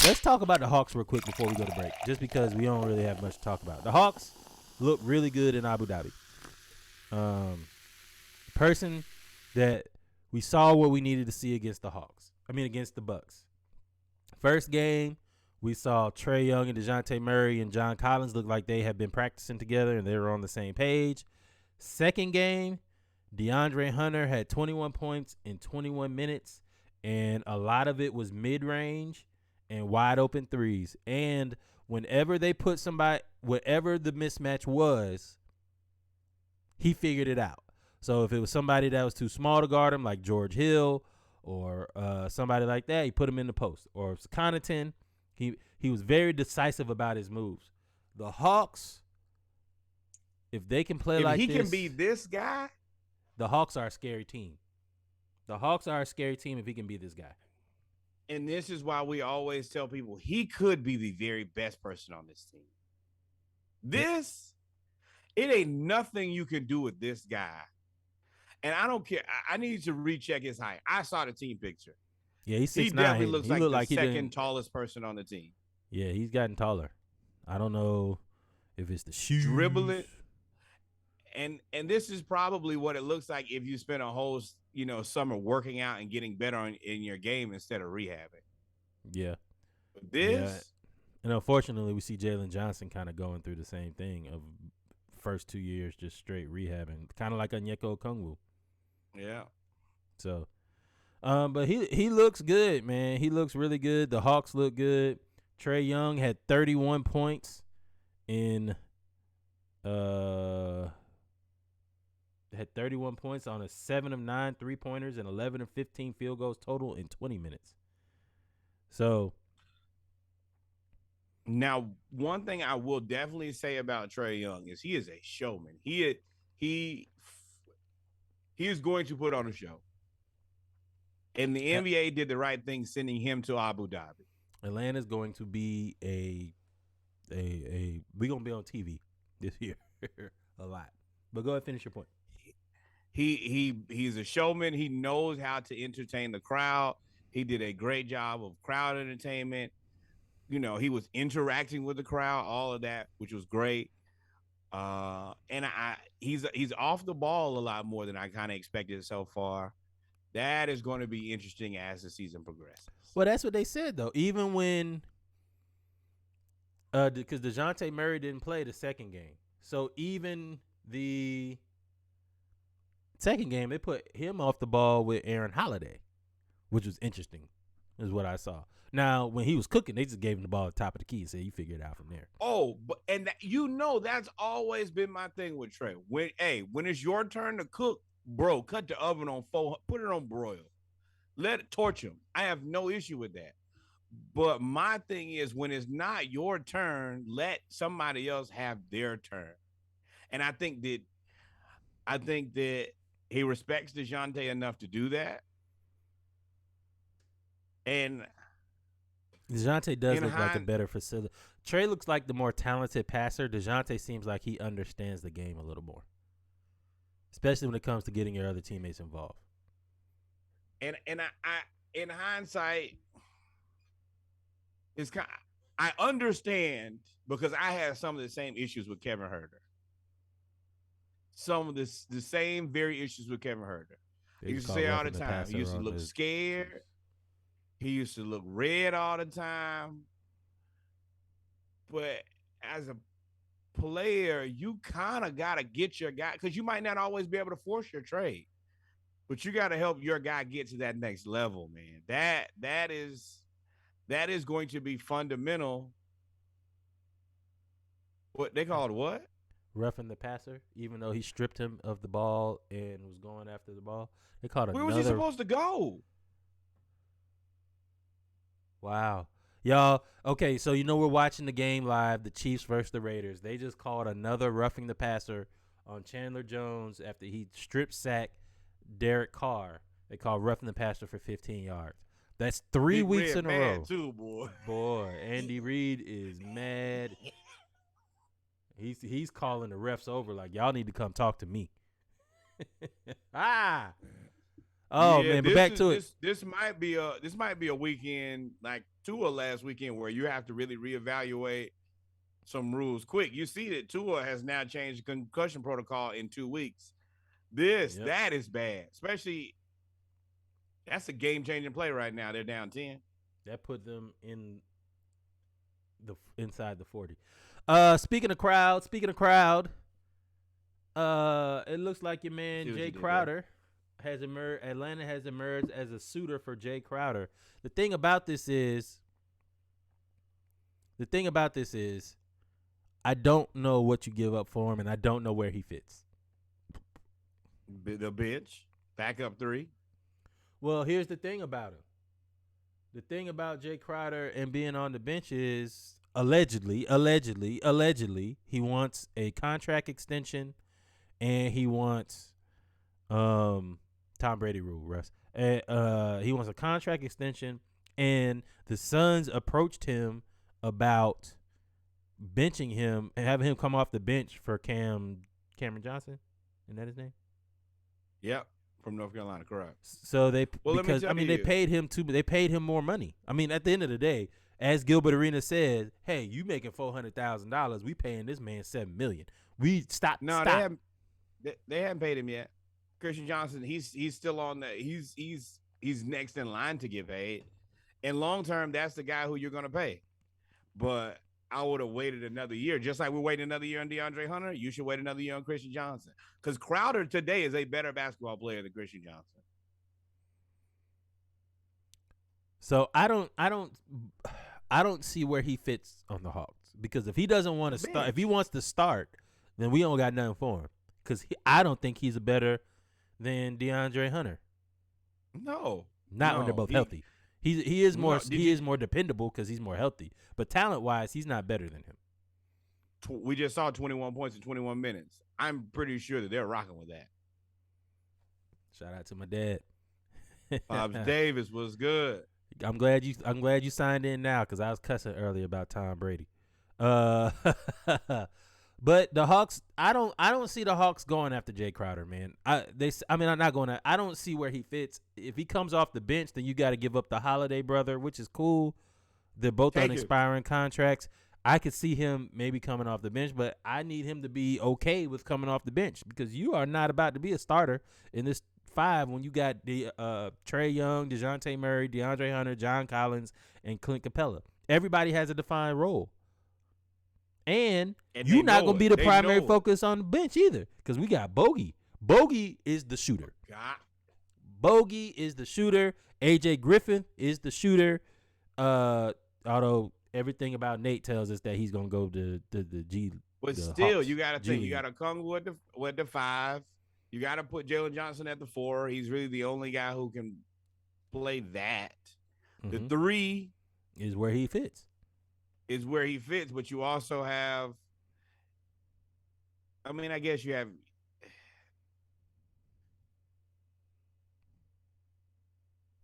let's talk about the Hawks real quick before we go to break, just because we don't really have much to talk about. The Hawks look really good in Abu Dhabi. Person that we saw what we needed to see against against the Bucks. First game, we saw Trae Young and DeJounte Murray and John Collins look like they had been practicing together and they were on the same page. Second game, DeAndre Hunter had 21 points in 21 minutes, and a lot of it was mid-range and wide open threes. And whenever they put somebody, whatever the mismatch was, he figured it out. So if it was somebody that was too small to guard him, like George Hill or somebody like that, he put him in the post. Or if it's Connaughton, he was very decisive about his moves. The Hawks, if they can play like this. If he can be this guy. The Hawks are a scary team. The Hawks are a scary team if he can be this guy. And this is why we always tell people he could be the very best person on this team. It ain't nothing you can do with this guy. And I don't care. I need to recheck his height. I saw the team picture. Yeah, he's 6'9". He definitely looks like the second tallest person on the team. Yeah, he's gotten taller. I don't know if it's the shoes. Dribbling. And this is probably what it looks like if you spend a whole summer working out and getting better in your game instead of rehabbing. Yeah. And unfortunately, we see Jalen Johnson kind of going through the same thing of first 2 years just straight rehabbing, kind of like Onyeka Okongwu. Yeah. So, but he looks good, man. He looks really good. The Hawks look good. Trae Young had 31 points in had 31 points on a 7 of 9 3-pointers and 11 of 15 field goals total in 20 minutes. So now, one thing I will definitely say about Trae Young is he is a showman. He is going to put on a show. And the NBA did the right thing sending him to Abu Dhabi. Atlanta's going to be we're going to be on TV this year a lot. But go ahead, finish your point. He's a showman. He knows how to entertain the crowd. He did a great job of crowd entertainment. He was interacting with the crowd, all of that, which was great. And he's off the ball a lot more than I kind of expected so far. That is going to be interesting as the season progresses. Well, that's what they said, though. Even when because DeJounte Murray didn't play the second game. So even the second game, they put him off the ball with Aaron Holiday, which was interesting, is what I saw. Now, when he was cooking, they just gave him the ball at the top of the key and said, you figure it out from there. Oh, that's always been my thing with Trae. When it's your turn to cook, bro, cut the oven on 400, put it on broil. Let it torch him. I have no issue with that. But my thing is, when it's not your turn, let somebody else have their turn. And I think that he respects DeJounte enough to do that. And DeJounte does look like a better facility. Trae looks like the more talented passer. DeJounte seems like he understands the game a little more, especially when it comes to getting your other teammates involved. And I in hindsight, I understand because I had some of the same issues with Kevin Huerter. Some of the same very issues with Kevin Huerter. He used to say all the time. He used to look scared. He used to look red all the time. But as a player, you kind of got to get your guy, because you might not always be able to force your trade, but you got to help your guy get to that next level, man. That is going to be fundamental. What they call it? What? Roughing the passer, even though he stripped him of the ball and was going after the ball. They called it. Where was he supposed to go? Wow. Y'all, okay, so we're watching the game live, the Chiefs versus the Raiders. They just called another roughing the passer on Chandler Jones after he strip sacked Derek Carr. They called roughing the passer for 15 yards. That's 3 weeks in a row. Too, boy. Boy, Andy Reid is mad. He's calling the refs over like, y'all need to come talk to me. Oh man, but back to it. This might be a weekend like Tua last weekend where you have to really reevaluate some rules quick. You see that Tua has now changed the concussion protocol in 2 weeks. That is bad, especially that's a game changing play right now. They're down 10. That put them inside the 40. Speaking of crowd, it looks like your man Jay Crowder has emerged. Atlanta has emerged as a suitor for Jay Crowder. The thing about this is, I don't know what you give up for him, and I don't know where he fits. The bench, backup 3. Well, here's the thing about him. The thing about Jay Crowder and being on the bench is allegedly, he wants a contract extension, and he wants Tom Brady rule, Russ. He wants a contract extension, and the Suns approached him about benching him and having him come off the bench for Cameron Johnson. Isn't that his name? Yep, from North Carolina, correct. So they paid him they paid him more money. I mean, at the end of the day, as Gilbert Arenas said, hey, you making $400,000, we paying this man $7 million. We stop. They haven't paid him yet. Christian Johnson, he's still on the he's next in line to get paid. And long term, that's the guy who you're gonna pay. But I would have waited another year. Just like we're waiting another year on DeAndre Hunter, you should wait another year on Christian Johnson. Because Crowder today is a better basketball player than Christian Johnson. So I don't see where he fits on the Hawks. Because if he doesn't want to start, if he wants to start, then we don't got nothing for him. Because I don't think he's better than DeAndre Hunter. No. When they're both healthy. He is more dependable because he's more healthy. But talent-wise, he's not better than him. We just saw 21 points in 21 minutes. I'm pretty sure that they're rocking with that. Shout out to my dad. Pops Davis was good. I'm glad you signed in now because I was cussing earlier about Tom Brady. But the Hawks, I don't see the Hawks going after Jay Crowder, man. I'm not going to. I don't see where he fits. If he comes off the bench, then you got to give up the Holiday brother, which is cool. They're both on expiring contracts. I could see him maybe coming off the bench, but I need him to be okay with coming off the bench because you are not about to be a starter in this 5 when you got the Trae Young, DeJounte Murray, DeAndre Hunter, John Collins, and Clint Capella. Everybody has a defined role. And you're not going to be the primary focus on the bench either because we got Bogey. Bogey is the shooter. Bogey is the shooter. AJ Griffin is the shooter. Although everything about Nate tells us that he's going to go to the G. But still, you got to think. You got to come with the 5. You got to put Jalen Johnson at the 4. He's really the only guy who can play that. The 3 is where he fits. But you also have, I guess you have,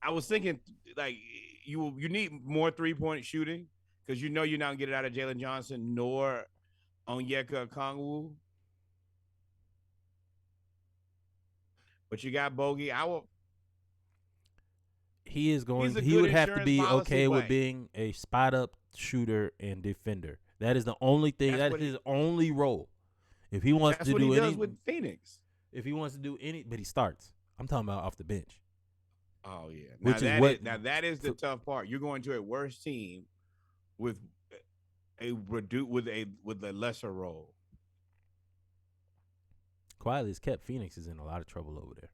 I was thinking like you need more 3-point shooting because you're not going to get it out of Jalen Johnson nor Onyeka Okongwu. But you got Bogey. He would have to be okay with being a spot up shooter and defender. That is the only thing. That is his only role. If he wants to do anything, does with Phoenix. If he wants to do any, but he starts. I'm talking about off the bench. Oh yeah, that is the tough part. You're going to a worse team with a lesser role. Quietly as kept, Phoenix is in a lot of trouble over there.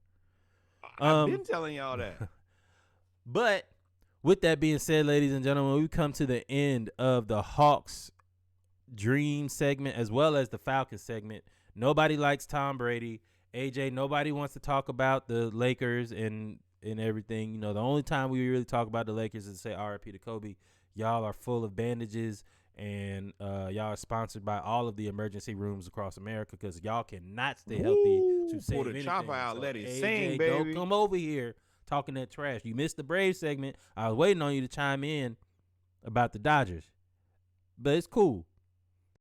I've been telling y'all that. But with that being said, ladies and gentlemen, we come to the end of the Hawks dream segment as well as the Falcons segment. Nobody likes Tom Brady. AJ, nobody wants to talk about the Lakers and everything. You know, the only time we really talk about the Lakers is to say RIP to Kobe. Y'all are full of bandages, and y'all are sponsored by all of the emergency rooms across America because y'all cannot stay healthy to save anything. Chopper out, let it AJ, sing, baby. Don't come over here talking that trash. You missed the Braves segment. I was waiting on you to chime in about the Dodgers. But it's cool.